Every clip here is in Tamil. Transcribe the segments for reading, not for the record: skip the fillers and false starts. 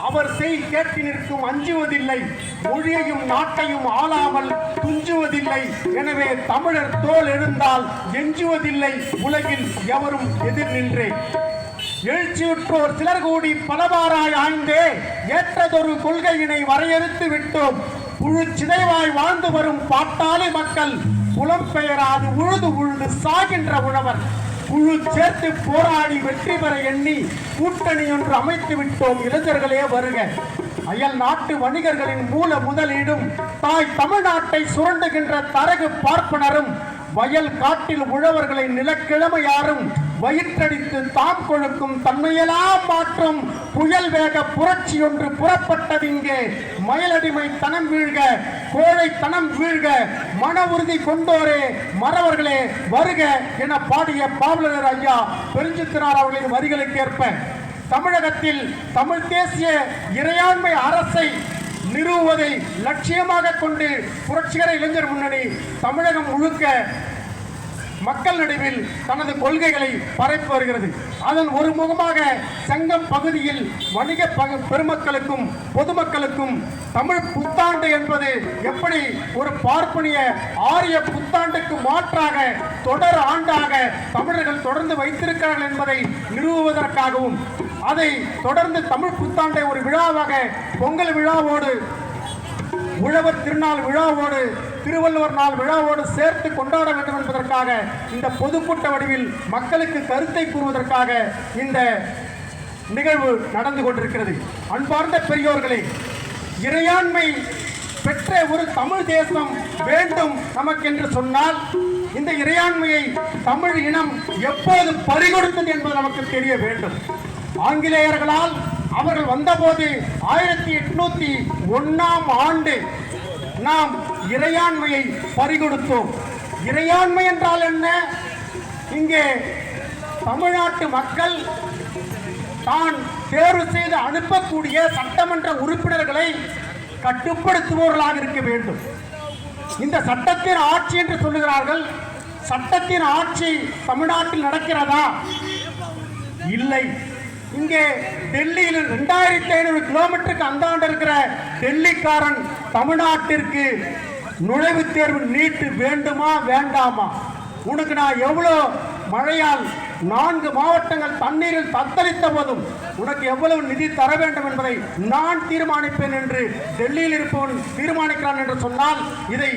அவர் செய் கேட்டு நிற்கும் அஞ்சுவதில்லை, மொழியையும் நாட்டையும் ஆளாமல் துஞ்சுவதில்லை. எனவே தமிழர் தோல் எழுந்தால் எஞ்சுவதில்லை, உலகில் எவரும் எதிர் நின்றே. எழுச்சியுற்றோர் சிலர் கூடி பலவாராய் ஆய்ந்தே ஏற்றதொரு கொள்கையினை வரையறுத்து விட்டோம். புழு சிதைவாய் வாழ்ந்து வரும் பாட்டாளி மக்கள் புலம்பெயராது உழுது உழுது சாகின்ற உழவர். குழு சேர்த்து போராடி வெற்றி பெற எண்ணி கூட்டணி ஒன்று அமைத்து விட்டோம். இளைஞர்களே வருக. அயல் நாட்டு வணிகர்களின் மூல முதலீடும் தாய் தமிழ்நாட்டை சுரண்டுகின்ற தரகு பார்ப்பனரும் வயல் காட்டில் உழவர்களை நிலக்கிழமையாரும் வயிற்றடித்து தாம் கொழுக்கும் தன்மையெல்லாம் மாற்றும் புயல் வேக புரட்சி ஒன்று புறப்பட்டது. இங்கே மயலடிமை தனம் வீழ்க, கோழை தனம் வீழ்க, மன உறுதி கொண்டோரே மறவர்களே வருக என பாடிய பாவலர் ஐயா பெருஞ்சித்திரார் அவர்களின் வரிகளுக்கேற்ப தமிழகத்தில் தமிழ் தேசிய இறையாண்மை அரசை நிறுவுவதை லட்சியமாக கொண்டு புரட்சிகர இளைஞர் முன்னணி தமிழகம் முழுக்க மக்கள் நடுவில் தனது கொள்கைகளை பரப்பி வருகிறது. அதன் ஒரு முகமாக சங்கம் பகுதியில் வணிக பெருமக்களுக்கும் பொதுமக்களுக்கும் தமிழ் புத்தாண்டு என்பது எப்படி ஒரு பார்ப்பனிய ஆரிய புத்தாண்டுக்கு மாற்றாக தொடர் ஆண்டாக தமிழர்கள் தொடர்ந்து வைத்திருக்கிறார்கள் என்பதை நிறுவுவதற்காகவும் அதை தொடர்ந்து தமிழ் புத்தாண்டை ஒரு விழாவாக பொங்கல் விழாவோடு உழவர் திருநாள் விழாவோடு திருவள்ளுவர் நாள் விழாவோடு சேர்த்து கொண்டாட வேண்டும் என்பதற்காக இந்த பொதுக்கூட்ட வடிவில் மக்களுக்கு கருத்தை கூறுவதற்காக இந்த நிகழ்வு நடந்து கொண்டிருக்கிறது. அன்பார்ந்த பெரியோர்களே, இறையாண்மை பெற்ற ஒரு தமிழ் தேசம் வேண்டும் நமக்கென்று சொன்னால் இந்த இறையாண்மையை தமிழ் இனம் எப்போது பறிகொடுத்தது என்பது நமக்கு தெரிய வேண்டும். ஆங்கிலேயர்களால் அவர்கள் வந்தபோது 1801ஆம் ஆண்டு நாம் இறையாண்மையை பறிகொடுத்தோம். இறையாண்மை என்றால் என்ன? இங்கே தமிழ்நாட்டு மக்கள் தான் தேர்வு செய்து அனுப்பக்கூடிய சட்டமன்ற உறுப்பினர்களை கட்டுப்படுத்துபவர்களாக இருக்க வேண்டும். இந்த சட்டத்தின் ஆட்சி என்று சொல்லுகிறார்கள். சட்டத்தின் ஆட்சி தமிழ்நாட்டில் நடக்கிறதா? இல்லை. இங்கே டெல்லியில் 2500 கிலோமீட்டருக்கு அந்தாண்டு இருக்கிற டெல்லிக்காரன் தமிழ்நாட்டிற்கு நுழைவுத் தேர்வு நீட்டு வேண்டுமா வேண்டாமா? உனக்கு நான் எவ்வளோ மழையால் 4 மாவட்டங்கள் தண்ணீரில் தத்தளித்த போதும் உனக்கு எவ்வளவு நிதி தர வேண்டும் என்பதை நான் தீர்மானிப்பேன் என்று டெல்லியில் இருப்பவன் தீர்மானிக்கிறான் என்று சொன்னால் இதை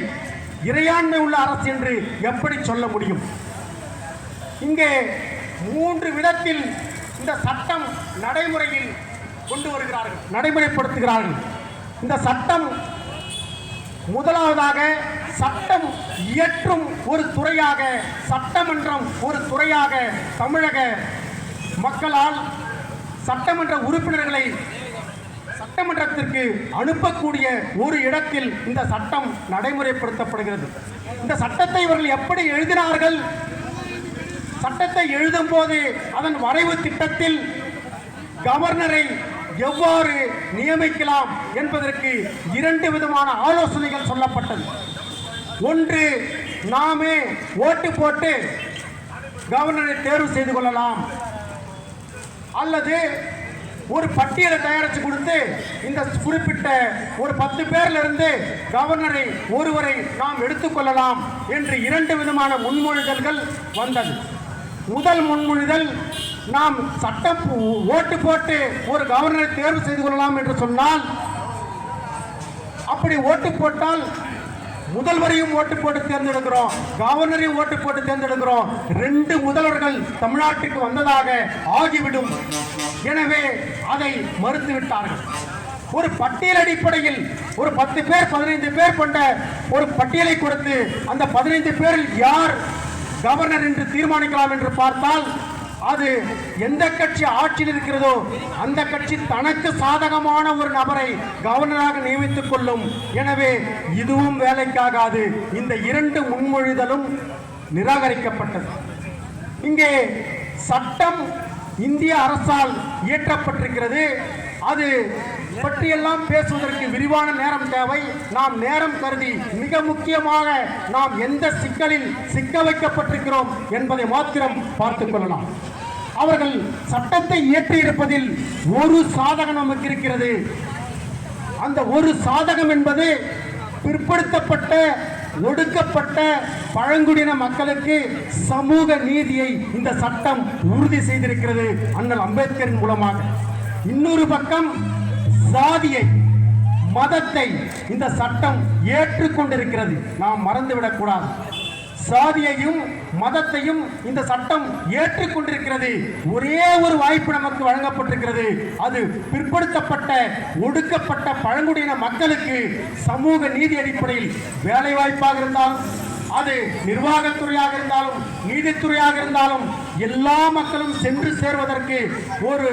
இறையாண்மை உள்ள அரசு என்று எப்படி சொல்ல முடியும்? இங்கே 3 விதத்தில் இந்த சட்டம் நடைமுறையில் கொண்டு வருகிறார்கள், நடைமுறைப்படுத்துகிறார்கள். இந்த சட்டம் முதலாவதாக சட்டம் இயற்றும் ஒரு துறையாக, சட்டமன்றம் ஒரு துறையாக தமிழக மக்களால் சட்டமன்ற உறுப்பினர்களை சட்டமன்றத்திற்கு அனுப்பக்கூடிய ஒரு இடத்தில் இந்த சட்டம் நடைமுறைப்படுத்தப்படுகிறது. இந்த சட்டத்தை இவர்கள் எப்படி எழுதினார்கள்? சட்டத்தை எழுதும் போது அதன் வரைவு திட்டத்தில் கவர்னரை எவ்வாறு நியமிக்கலாம் என்பதற்கு 2 விதமான ஆலோசனைகள் சொல்லப்பட்டது. ஒன்று, நாமே ஓட்டு போட்டு கவர்னரை தேர்வு செய்து கொள்ளலாம், அல்லது ஒரு பட்டியலை தயாரித்து கொடுத்து இந்த குறிப்பிட்ட ஒரு 10 பேர்ல இருந்து கவர்னரை ஒருவரை நாம் எடுத்துக்கொள்ளலாம் என்று 2 விதமான முன்மொழிதல்கள் வந்தது. முதல் முன்மொழிதல், நாம் சட்டம் ஓட்டு போட்டு ஒரு கவர்னரை தேர்வு செய்து கொள்ளலாம் என்று சொன்னால், அப்படி ஓட்டு போட்டால் முதல்வரையும் ஓட்டு போட்டு தேர்ந்தெடுக்கிறோம், கவர்னரையும் ஓட்டு போட்டு தேர்ந்தெடுக்கிறோம், 2 முதல்வர்கள் தமிழ்நாட்டுக்கு வந்ததாக ஆகிவிடும். எனவே அதை மறுத்துவிட்டார்கள். ஒரு பட்டியல் அடிப்படையில் ஒரு 10 பேர் 15 பேர் கொண்ட ஒரு பட்டியலை கொடுத்து அந்த 15 பேரில் யார் கவர்னர் என்று தீர்மானிக்கலாம் என்று பார்த்தால் அது எந்த கட்சி ஆட்சியில் இருக்கிறதோ அந்த கட்சி தனக்கு சாதகமான ஒரு நபரை கவர்னராக நியமித்துக் கொள்ளும். எனவே இதுவும் வேலைக்காகாது. இந்த 2 முன்மொழிதலும் நிராகரிக்கப்பட்டது. இங்கே சட்டம் இந்திய அரசால் இயற்றப்பட்டிருக்கிறது. அது பற்றியெல்லாம் பேசுவதற்கு விரிவான நேரம் தேவை. நாம் நேரம் கருதி மிக முக்கியமாக நாம் எந்த சிக்கலில் சிக்க வைக்கப்பட்டிருக்கிறோம் என்பதை மாத்திரம் பார்த்துக் கொள்ளலாம். அவர்கள் சட்டத்தை இயற்றி இருப்பதில் ஒரு சாதகம் நமக்கு இருக்கிறது. அந்த ஒரு சாதகம் என்பது பிற்படுத்தப்பட்ட ஒடுக்கப்பட்ட பழங்குடியின மக்களுக்கு சமூக நீதியை இந்த சட்டம் உறுதி செய்திருக்கிறது அண்ணல் அம்பேத்கரின் மூலமாக. இன்னொரு பக்கம் சாதியை மதத்தை இந்த சட்டம் ஏற்றுக்கொண்டிருக்கிறது. நாம் மறந்துவிடக் கூடாது. சாதியையும் மதத்தையும் இந்த சட்டம் ஏற்றுக்கொண்டிருக்கிறது. ஒரே ஒரு வாய்ப்பு நமக்கு வழங்கப்பட்டிருக்கிறது. அது பிற்படுத்தப்பட்ட ஒடுக்கப்பட்ட பழங்குடியின மக்களுக்கு சமூக நீதி அடிப்படையில் வேலை வாய்ப்பாக இருந்தாலும், அது நிர்வாகத்துறையாக இருந்தாலும், நீதித்துறையாக இருந்தாலும், எல்லா மக்களும் சென்று சேர்வதற்கு ஒரு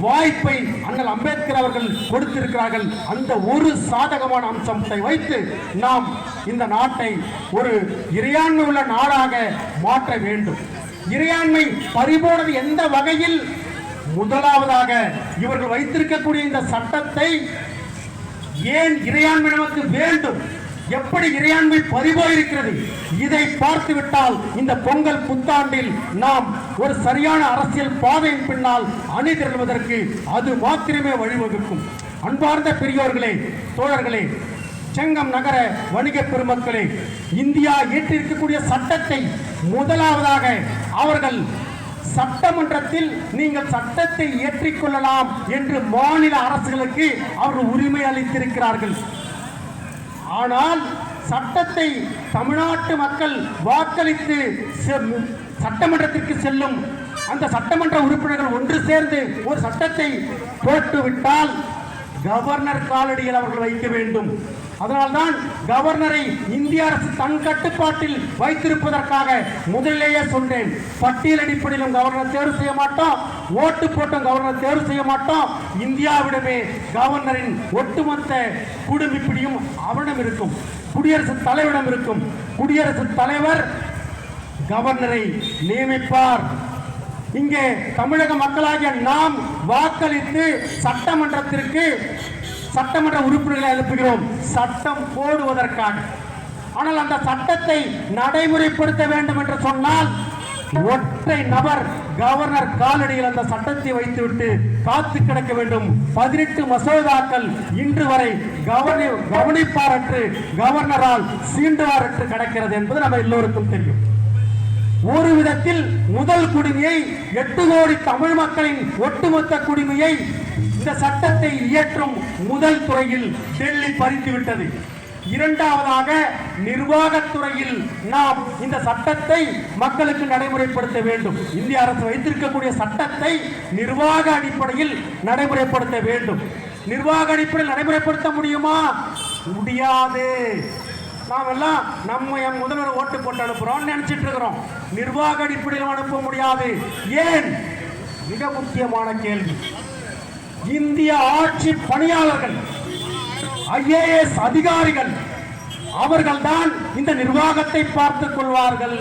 வாய்ப்பை அண்ணல் அம்பேத்கர் அவர்கள் கொடுத்திருக்கிறார்கள். அந்த ஒரு சாதகமான அம்சத்தை வைத்து நாம் இந்த நாட்டை ஒரு இறையாண்மை உள்ள நாடாக மாற்ற வேண்டும். இறையாண்மை பறிபோனது எந்த வகையில்? முதலாவதாக இவர்கள் வைத்திருக்கக்கூடிய இந்த சட்டத்தை ஏன் இறையாண்மை நமக்கு வேண்டும், எப்படி இறையாண்மை பறிபோயிருக்கிறது, இதை பார்த்துவிட்டால் இந்த பொங்கல் புத்தாண்டில் நாம் ஒரு சரியான அரசியல் பாதையின் பின்னால் அணிதிரள்வதற்கு அது மாத்திரமே வழிவகுக்கும். அன்பார்ந்த பெரியோர்களே, தோழர்களே, செங்கம் நகர வணிக பெருமக்களே, இந்தியா ஏற்றிருக்கக்கூடிய சட்டத்தை முதலாவதாக அவர்கள் சட்டமன்றத்தில் நீங்கள் சட்டத்தை ஏற்றிக்கொள்ளலாம் என்று மாநில அரசுகளுக்கு அவர்கள் உரிமை அளித்திருக்கிறார்கள். ஆனால் சட்டத்தை தமிழ்நாட்டு மக்கள் வாக்களித்து சட்டமன்றத்திற்கு செல்லும் அந்த சட்டமன்ற உறுப்பினர்கள் ஒன்று சேர்ந்து ஒரு சட்டத்தை போட்டுவிட்டால் கவர்னர் காலடியில் அவர்கள் வைக்க வேண்டும். அதனால்தான் கவர்னரை இந்திய அரசு தன் கட்டுப்பாட்டில் வைத்திருப்பதற்காக முதலிலேயே சொன்னேன். பட்டியல் அடிப்படையிலும் கவர்னர் தேர்வு செய்ய மாட்டோம், ஓட்டு போட்டும் கவர்னர் தேர்வு செய்ய மாட்டோம். இந்தியாவிடமே கவர்னரின் ஒட்டுமொத்த குடும்பிப்பிடியும் அவரிடம் இருக்கும், குடியரசுத் தலைவரிடம் இருக்கும். குடியரசுத் தலைவர் கவர்னரை நியமிப்பார். இங்கே தமிழக மக்களாகிய நாம் வாக்களித்து சட்டமன்றத்திற்கு சட்டமன்ற உறுப்பினர்களை அனுப்புகிறோம் சட்டம் போடுவதற்காக. ஆனால் அந்த சட்டத்தை நடைமுறைப்படுத்த வேண்டும் என்று சொன்னால் ஒற்றை நபர் கவர்னர் காலடியில் அந்த சட்டத்தை வைத்துவிட்டு காத்து கிடக்க வேண்டும். 18 மசோதாக்கள் இன்று வரை கவனிப்பாரற்று கவர்னரால் சீண்டுவாரற்று கிடக்கிறது என்பது நம்ம எல்லோருக்கும் தெரியும். ஒரு விதத்தில் முதல் குடிமையை 8 கோடி தமிழ் மக்களின் ஒட்டுமொத்த குடிமையை இந்த சட்டத்தை இயற்றும் முதல் துறையில் டெல்லி பறித்துவிட்டது. இரண்டாவதாக நிர்வாகத்துறையில் நாம் இந்த சட்டத்தை மக்களுக்கு நடைமுறைப்படுத்த வேண்டும். இந்திய அரசு வைத்திருக்கக்கூடிய சட்டத்தை நிர்வாக அடிப்படையில் நடைமுறைப்படுத்த வேண்டும். நிர்வாக அடிப்படையில் நடைமுறைப்படுத்த முடியுமா? முடியாது. நாம் எல்லாம் நம்ம என் முதல்வர் ஓட்டு போட்டு அனுப்புறோம் நினைச்சிட்டு இருக்கிறோம். நிர்வாக அடிப்படையில் அனுப்ப முடியாது. ஏன்? மிக முக்கியமான கேள்வி. இந்திய ஆட்சி பணியாளர்கள், ஐஏஎஸ் அதிகாரிகள், அவர்கள்தான் இந்த நிர்வாகத்தை பார்த்துக் கொள்வார்கள்.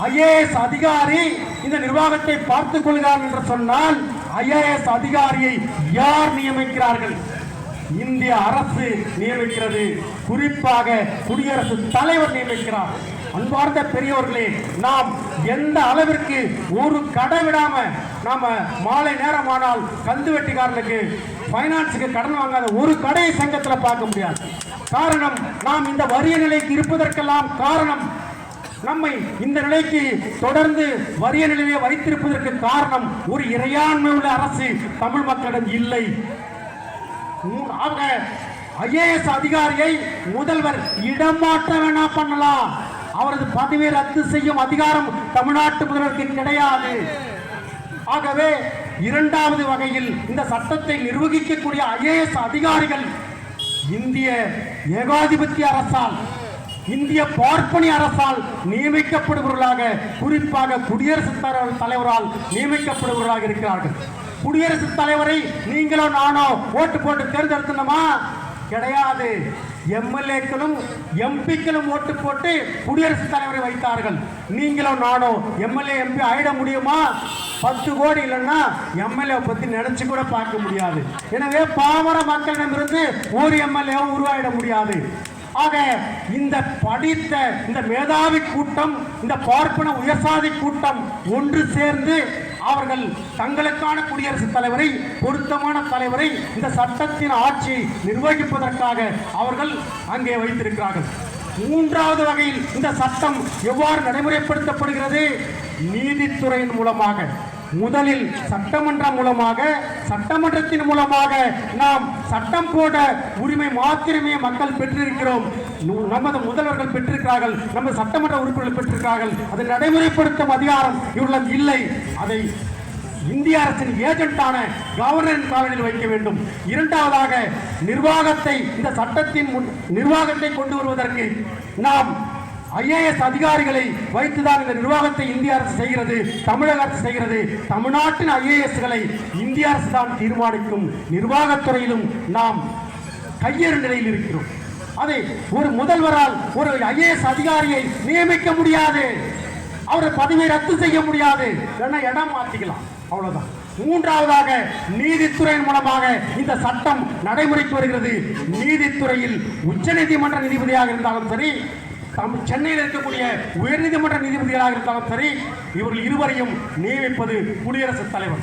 ஐஏஎஸ் அதிகாரி இந்த நிர்வாகத்தை பார்த்துக் கொள்கிறார் என்று சொன்னால் ஐஏஎஸ் அதிகாரியை யார் நியமிக்கிறார்கள்? இந்திய அரசு நியமிக்கிறது. குறிப்பாக குடியரசுத் தலைவர் நியமிக்கிறார். அன்பார்ந்த பெரியோர்களே, நாம் எந்த அளவிற்கு ஒரு கடை விடாம நாம மாலை நேரமானால் கந்து வெட்டிக்காரனுக்கு பைனான்ஸுக்கு கடன் வாங்காத ஒரு கடையை சங்கத்தில் பார்க்க முடியாது. காரணம், நாம் இந்த வறிய நிலைக்கு இருப்பதற்கெல்லாம் காரணம், நம்மை இந்த நிலைக்கு தொடர்ந்து வறிய நிலையை வைத்திருப்பதற்கு காரணம் ஒரு இறையாண்மை உள்ள அரசு தமிழ் மக்களிடம் இல்லை. ஐஏஎஸ் அதிகாரியை முதல்வர் இடமாற்ற வேணா பண்ணலாம், அவரது பதவியை ரத்து செய்யும் அதிகாரம் தமிழ்நாட்டு முதல்வருக்கு கிடையாது. ஆகவே இரண்டாவது வகையில் இந்த சட்டத்தை நிர்வகிக்கக்கூடிய ஐஏஎஸ் அதிகாரிகள் இந்திய ஏகாதிபத்திய அரசால், இந்திய பார்ப்பனி அரசால் நியமிக்கப்படுபவர்களாக, குறிப்பாக குடியரசுத் தலைவரால் நியமிக்கப்படுபவர்களாக இருக்கிறார்கள். குடியரசுத் தலைவரை நீங்களோ நானோ ஓட்டு போட்டு தேர்ந்தெடுத்தணுமா? கிடையாது. எம்எல்ஏக்களும் எம்பிக்களும் ஓட்டு போட்டு குடியரசுத் தலைவரை வைத்தார்கள். நீங்களோ நானோ எம்எல்ஏ எம்பி ஆயிட முடியுமா? 10 கோடி இல்லைன்னா எம்எல்ஏ பத்தி நினைச்சு கூட பார்க்க முடியாது. எனவே பாமர மக்களிடமிருந்து ஒரு எம்எல்ஏ உருவாயிட முடியாது. ஆக இந்த படித்த இந்த மேதாவி கூட்டம், இந்த பார்ப்பன உயர்சாதி கூட்டம் ஒன்று சேர்ந்து அவர்கள் தங்களுக்கான குடியரசுத் தலைவரை, பொருத்தமான தலைவரை இந்த சட்டத்தின் ஆட்சி நிர்வகிப்பதற்காக அவர்கள் அங்கே வைத்திருக்கிறார்கள். மூன்றாவது வகையில் இந்த சட்டம் எவ்வாறு நடைமுறைப்படுத்தப்படுகிறது? நீதித்துறையின் மூலமாக. முதலில் சட்டமன்றம் மூலமாக, சட்டமன்றத்தின் மூலமாக நாம் சட்டம் போட உரிமை மாத்திரமே மக்கள் பெற்றிருக்கிறோம். நமது முதல்வர்கள் பெற்றிருக்கிறார்கள், நமது சட்டமன்ற உறுப்பினர்கள் பெற்றிருக்கிறார்கள். அதை நடைமுறைப்படுத்தும் அதிகாரம் இவர்களிடம் இல்லை. அதை இந்திய அரசின் ஏஜென்டான கவர்னரின் காலனில் வைக்க வேண்டும். இரண்டாவதாக நிர்வாகத்தை, இந்த சட்டத்தின் நிர்வாகத்தை கொண்டு வருவதற்கு நாம் IAS அதிகாரிகளை வைத்துதான் இந்த நிர்வாகத்தை இந்திய அரசு செய்கிறது, தமிழக அரசு செய்கிறது. தமிழ்நாட்டின் IASகளை இந்திய அரசு தான் தீர்மானிக்கும். நிர்வாகத்துறையிலும் நாம் கையேறு நிலையில் இருக்கிறோம். அதை ஒரு முதல்வரால் ஒரு IAS அதிகாரியை நியமிக்க முடியாது, அவரை பதவியை ரத்து செய்ய முடியாது, இடம் மாற்றிக்கலாம், அவ்வளவுதான். மூன்றாவதாக நீதித்துறையின் மூலமாக இந்த சட்டம் நடைமுறைக்கு வருகிறது. நீதித்துறையில் உச்சநீதிமன்ற நீதிபதியாக இருந்தாலும் சரி, சென்னையில் இருக்கக்கூடிய உயர்நீதிமன்ற நீதிபதிகளாக இருந்தாலும் சரி, இவர்கள் இருவரையும் நியமிப்பது குடியரசுத் தலைவர்.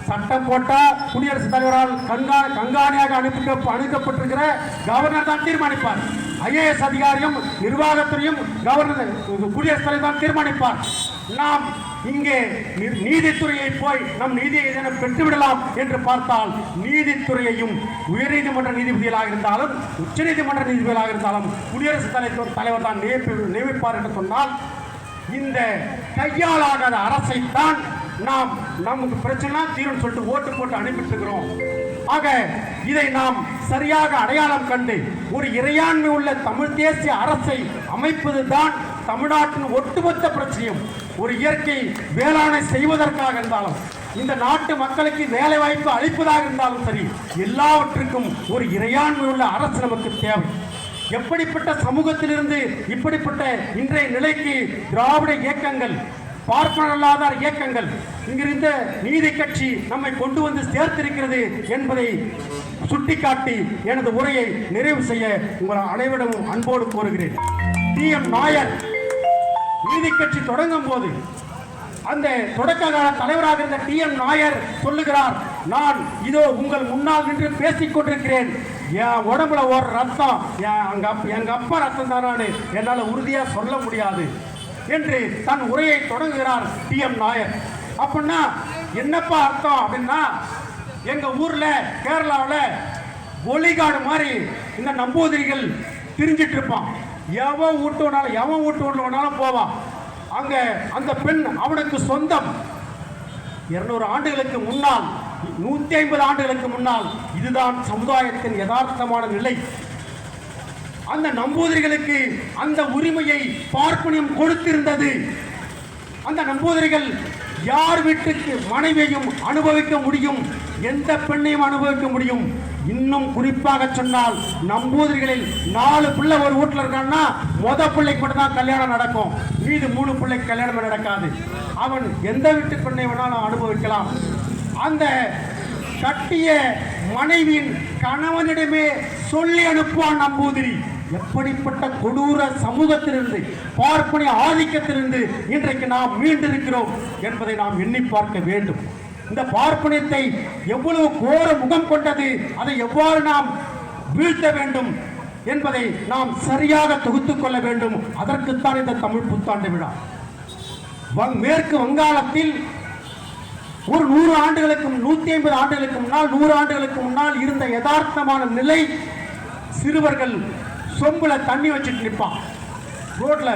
சட்டம் போட்டா குடியரசுத் தலைவரால் கண்காணியாக அனுப்பப்பட்டிருக்கிற கவர்னர் தான் தீர்மானிப்பார். IAS அதிகாரியும் நிர்வாகத்துறையும் கவர்னர் குடியரசுத் தலைவர் தான் தீர்மானிப்பார். நாம் இங்கே நீதித்துறையை போய் நம் நீதியை பெற்றுவிடலாம் என்று பார்த்தால், நீதித்துறையையும் உயர்நீதிமன்ற நீதிபதிகளாக இருந்தாலும் உச்சநீதிமன்ற நீதிபதிகளாக இருந்தாலும் குடியரசுத் தலைவர் தான் நியமிப்பார் என்று சொன்னால், இந்த கையாளாகாத அரசை தான் நாம் நமக்கு பிரச்சனை தீர்வு சொல்லிட்டு ஓட்டு போட்டு அனுப்பிட்டு இருக்கிறோம். ஆக இதை நாம் சரியாக அடையாளம் கண்டு ஒரு இறையாண்மை உள்ள தமிழ் தேசிய அரசை அமைப்பதுதான் தமிழ்நாட்டின் ஒட்டுமொத்த பிரச்சனையும். ஒரு இயற்கை வேளாண்மை செய்வதற்காக இருந்தாலும், இந்த நாட்டு மக்களுக்கு வேலை வாய்ப்பு அளிப்பதாக இருந்தாலும் சரி, எல்லாவற்றுக்கும் ஒரு இறையாண்மை உள்ள அரசு நமக்கு தேவை. எப்படிப்பட்ட சமூகத்திலிருந்து இப்படிப்பட்ட இன்றைய நிலைக்கு திராவிட இயக்கங்கள், பார்ப்பனரல்லாத இயக்கங்கள், இங்கிருந்த நீதி கட்சி நம்மை கொண்டு வந்து சேர்த்திருக்கிறது என்பதை சுட்டிக்காட்டி எனது உரையை நிறைவு செய்ய உங்கள் அனைவரிடமும் அன்போடு கோருகிறேன். TM நாயர் நீதி கட்சி தொடங்கும் போது அந்த தொடக்க கால தலைவராக இருந்த TM நாயர் சொல்லுகிறார், நான் இதோ உங்கள் முன்னால் நின்று பேசிக் கொண்டிருக்கிறேன், என் உடம்புல ஒரு ரத்தம் எங்க அப்பா ரத்தம் தானே என்னால் உறுதியா சொல்ல முடியாது என்று தன் உரையை தொடங்குகிறார் TM நாயர். அப்படின்னா என்னப்பா அர்த்தம் அப்படின்னா, எங்க ஊர்ல கேரளாவில் ஒலிகாடு மாதிரி இந்த நம்பூதிரிகள் திரிஞ்சிட்டு இருப்பான். எவன் வீட்டு வேணாலும் போவான். அங்க அந்த பெண் அவனுக்கு சொந்தம். 200 ஆண்டுகளுக்கு முன்னால், 150 ஆண்டுகளுக்கு முன்னால் இதுதான் சமுதாயத்தின் யதார்த்தமான நிலை. அந்த நம்பூதிரிகளுக்கு அந்த உரிமையை பார்ப்பனியம் கொடுத்திருந்தது. அந்த நம்பூதிரிகள் யார் வீட்டுக்கு மனைவியையும் அனுபவிக்க முடியும், எந்த பெண்ணையும் அனுபவிக்க முடியும். இன்னும் குறிப்பாக சொன்னால், நம்பூதிரிகளில் 4 பிள்ளை ஒரு வீட்டில் இருக்கான்னா மொத பிள்ளைக்கு மட்டும் தான் கல்யாணம் நடக்கும், மீது 3 பிள்ளைக்கு கல்யாணம் நடக்காது. அவன் எந்த வீட்டு பெண்ணை வேணாலும் அனுபவிக்கலாம். அந்த கட்டிய மனைவியின் கணவனிடமே சொல்லி அனுப்புவான் நம்பூதிரி. எப்படிப்பட்ட கொடூர சமூகத்திலிருந்து, பார்ப்பனிய ஆதிக்கத்திலிருந்து இன்றைக்கு நாம் மீண்டிருக்கிறோம் என்பதை நாம் எண்ணி பார்க்க வேண்டும். இந்த பார்ப்பனியத்தை எவ்வளவு கோர முகம் கொண்டது, அதை எவ்வாறு நாம் வீழ்த்த வேண்டும் என்பதை நாம் சரியாக தொகுத்துக் கொள்ள வேண்டும். அதற்குத்தான் இந்த தமிழ் புத்தாண்டு விழா. மேற்கு வங்காளத்தில் ஒரு 100 ஆண்டுகளுக்கு 150 ஆண்டுகளுக்கு முன்னால் 100 ஆண்டுகளுக்கு முன்னால் இருந்த யதார்த்தமான நிலை, சிறுவர்கள் சொம்புல தண்ணி வச்சுட்டு நிற்பான். ரோட்ல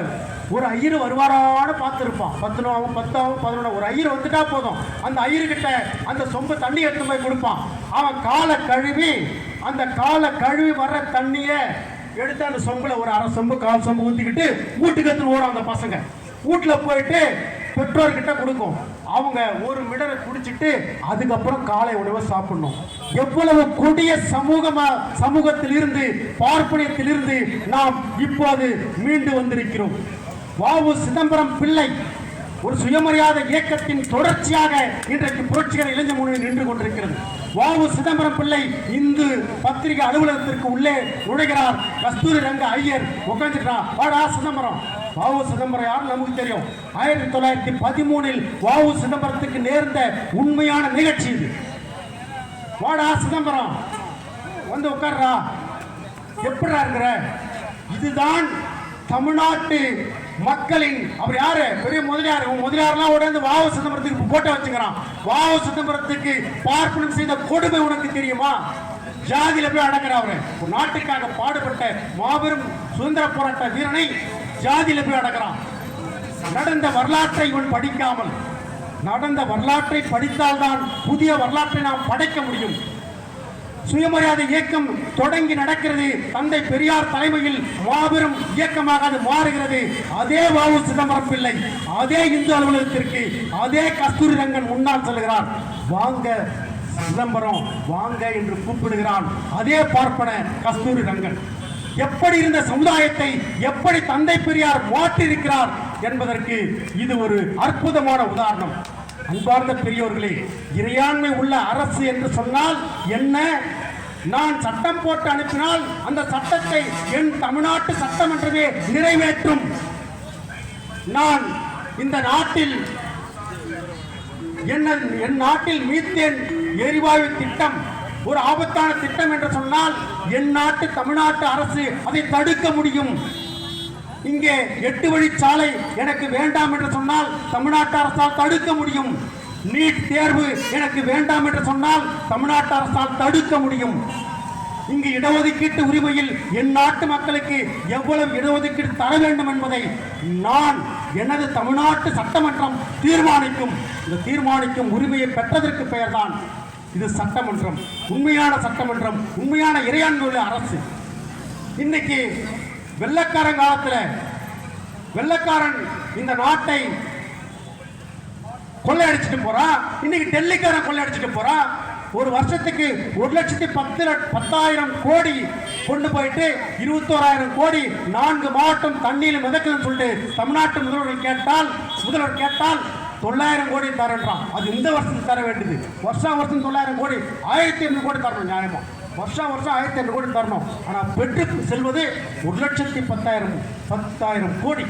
ஒரு ஐயர் வருவாரான்னு பார்த்துருப்பான். 10 ஆகும் 11 ஒரு ஐயர் வந்துட்டா போதும், அந்த ஐயர்கிட்ட அந்த சொம்பு தண்ணி எடுத்து போய் கொடுப்பான். அவன் காலை கழுவி வர்ற தண்ணியை எடுத்து அந்த சொம்புல ஒரு அரை சொம்பு 1/4 சொம்பு ஊற்றிக்கிட்டு வீட்டுக்கு எடுத்துன்னு ஓடும். அந்த பசங்க வீட்டில் போயிட்டு பெற்றோர்கிட்ட கொடுக்கும். அவங்க ஒரு மிடரை குடிச்சிட்டு அதுக்கப்புறம் காலை உணவை சாப்பிடணும். எவ்வளவு கொடிய சமூகத்தில் இருந்து, பார்ப்பனியத்தில் இருந்து நாம் இப்போது மீண்டு வந்திருக்கிறோம். வ.உ. சிதம்பரம் பிள்ளை ஒரு சுயமரியாதை இயக்கத்தின் தொடர்ச்சியாக இன்றைக்கு புரட்சிகர இளைஞர் முன்னணி நின்று கொண்டிருக்கிறது. வ.உ. சிதம்பரம் பிள்ளை இந்து பத்திரிகை அலுவலகத்திற்கு உள்ளே நுழைகிறார். கஸ்தூரி ரங்க ஐயர் உட்காந்துட்டான். வாடா சிதம்பரம், வாவு சிதம்பரம் யார் நமக்கு தெரியும். 1913 வாவு சிதம்பரத்துக்கு நேர்ந்த உண்மையான நிகழ்ச்சி இது. வாடா சிதம்பரம், வந்து உட்கார்றா, எப்படா இருக்கிற? இதுதான் தமிழ்நாட்டு மக்களின், அவர் யாரு? பெரிய முதலியார். முதலியாரெல்லாம் உடனே வாவு சிதம்பரத்துக்கு போட்டோ வச்சுக்கிறான். வாவு சிதம்பரத்துக்கு பார்ப்பனம் செய்த கொடுமை உனக்கு தெரியுமா? ஜாதியில போய் அடக்கிற அவரு. ஒரு நாட்டுக்காக பாடுபட்ட மாபெரும் சுதந்திர போராட்ட வீரனை ஜாதியில போய் அடக்கிறான். நடந்த வரலாற்றை இவன் படிக்காமல், நடந்த வரலாற்றை படித்தால்தான் புதிய வரலாற்றை நாம் படைக்க முடியும். சுயமரியாதை இயக்கம் தொடங்கி நடக்கிறது. தந்தை பெரியார் தலைமையில் மாபெரும் இயக்கமாக அது மாறுகிறது. அதே வாவு சிதம்பரம் பிள்ளை அதே இந்து அலுவலகத்திற்கு அதே கஸ்தூரி ரங்கன் முன்னால் செல்கிறார். வாங்க சிதம்பரம் வாங்க என்று கூப்பிடுகிறான் அதே பார்ப்பன கஸ்தூரி ரங்கன். எப்படி இருந்த சமுதாயத்தை எப்படி தந்தை பெரியார் மாற்றியிருக்கிறார் என்பதற்கு இது ஒரு அற்புதமான உதாரணம். அன்பார்ந்த பெரியோர்களே, இறையாண்மை உள்ள அரசு என்று சொன்னால் என்ன? நான் சட்டம் போட்டு அனுப்பினால் அந்த சட்டத்தை என் தமிழ்நாட்டு சட்டமன்றமே நிறைவேற்றும். நான் இந்த நாட்டில் என் நாட்டில் மீத்தேன் எரிவாயு திட்டம் ஒரு ஆபத்தான திட்டம் என்று சொன்னால் என் நாட்டு தமிழ்நாட்டு அரசு அதை தடுக்க முடியும். இங்கே 8 வழிச்சாலை எனக்கு வேண்டாம் என்று சொன்னால் தமிழ்நாட்டு அரசால் தடுக்க முடியும். நீட் தேர்வு எனக்கு வேண்டாம் என்று சொன்னால் தமிழ்நாட்டு அரசால் தடுக்க முடியும். இங்கு இடஒதுக்கீட்டு உரிமையில் என் நாட்டு மக்களுக்கு எவ்வளவு இடஒதுக்கீடு தர வேண்டும் என்பதை நான் எனது தமிழ்நாட்டு சட்டமன்றம் தீர்மானிக்கும். இந்த தீர்மானிக்கும் உரிமையை பெற்றதற்கு பெயர்தான் இது சட்டமன்றம், உண்மையான சட்டமன்றம், உண்மையான இறையாண்மை உள்ள அரசு. இன்னைக்கு வெள்ளக்காரன் காலத்துல வெள்ளக்காரன் இந்த நாட்டை கொள்ளையடிச்சிட்டு போறான். இன்னைக்கு டெல்லிக்காரன் கொள்ளையடிச்சிட்டு போறான். ஒரு வருஷத்துக்கு 1,10,10,000 கோடி கொண்டு போயிட்டு 21,000 கோடி 4 மாவட்டம் தண்ணியில் மிதக்குதுன்னு சொல்லிட்டு தமிழ்நாட்டு முதல்வர் கேட்டால் 900 கோடி தரன்றான். அது இந்த வருஷத்துக்கு தர வேண்டியது. வருஷம் 900 கோடி 1,500 கோடி தரணும். நியாயமா வருஷம் 1,500 கோடி தரணும். ஆனால் பெற்று செல்வது 1,10,000 கோடி.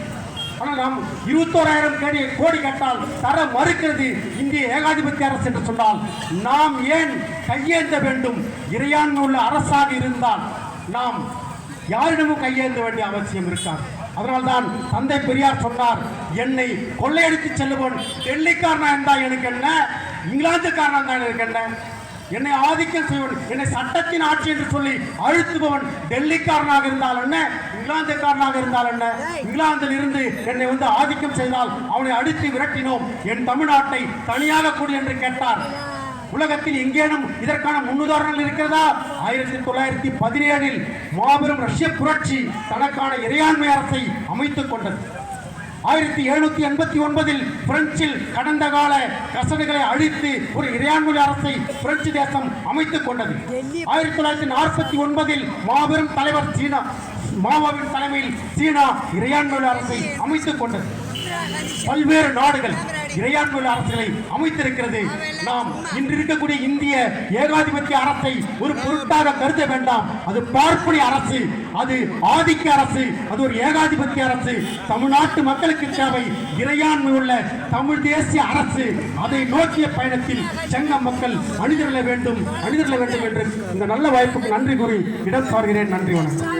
ஆனால் நாம் 21,000 கோடி கேட்டால் தர மறுக்கிறது இந்திய ஏகாதிபத்திய அரசு என்று சொன்னால் நாம் ஏன் கையேந்த வேண்டும்? இறையாண்மை உள்ள அரசாக இருந்தால் நாம் யாரிடமும் கையேந்த வேண்டிய அவசியம் இருக்காது. அதனால்தான் தந்தை பெரியார் சொன்னார், என்னை கொள்ளையடித்து செல்லுவன் டெல்லிக்காரனா இருந்தா எனக்கு என்ன, இங்கிலாந்துக்காரனா இருந்தா எனக்கு என்ன, என்னை ஆதிக்கம் செய்வன், என்னை சட்டத்தின் ஆட்சி என்று சொல்லி அழுத்துபவன் டெல்லிக்காரனாக இருந்தால் என்ன, இங்கிலாந்துக்காரனாக இருந்தால் என்ன, இங்கிலாந்தில் இருந்து என்னை ஆதிக்கம் செய்தால் அவனை அடித்து விரட்டினோம், என் தமிழ்நாட்டை தனியாக கொடு என்று கேட்டார். உலகத்தில் எங்கேனும் இதற்கான முன்னுதாரணங்கள் இருக்கிறதா? 1917 மாபெரும் ரஷ்ய புரட்சி தனக்கான இறையாண்மை அரசை அமைத்துக் கொண்டது. 1789 பிரெஞ்சில் கடந்த கால கசடுகளை அழித்து ஒரு இறையாண்மை அரசை பிரெஞ்சு தேசம் அமைத்துக் கொண்டது. 1949 மாபெரும் தலைவர் மாவோவின் தலைமையில் சீனா இறையாண்மை அரசை அமைத்துக் கொண்டது. பல்வேறு நாடுகள் இறையாண்மை அரசுகளை அமைத்திருக்கிறது. நாம் இன்று இருக்கக்கூடிய இந்திய ஏகாதிபத்திய அரசை ஒரு பொருட்டாக கருத வேண்டாம். அது பார்ப்பனிய அரசு, அது ஆதிக்க அரசு, அது ஒரு ஏகாதிபத்திய அரசு. தமிழ்நாட்டு மக்களுக்கு தேவை இறையாண்மை உள்ள தமிழ் தேசிய அரசு. அதை நோக்கிய பயணத்தில் செங்க மக்கள் அணிதிரள வேண்டும் என்று இந்த நல்ல வாய்ப்புக்கு நன்றி கூறி இடம் சார்கிறேன். நன்றி, வணக்கம்.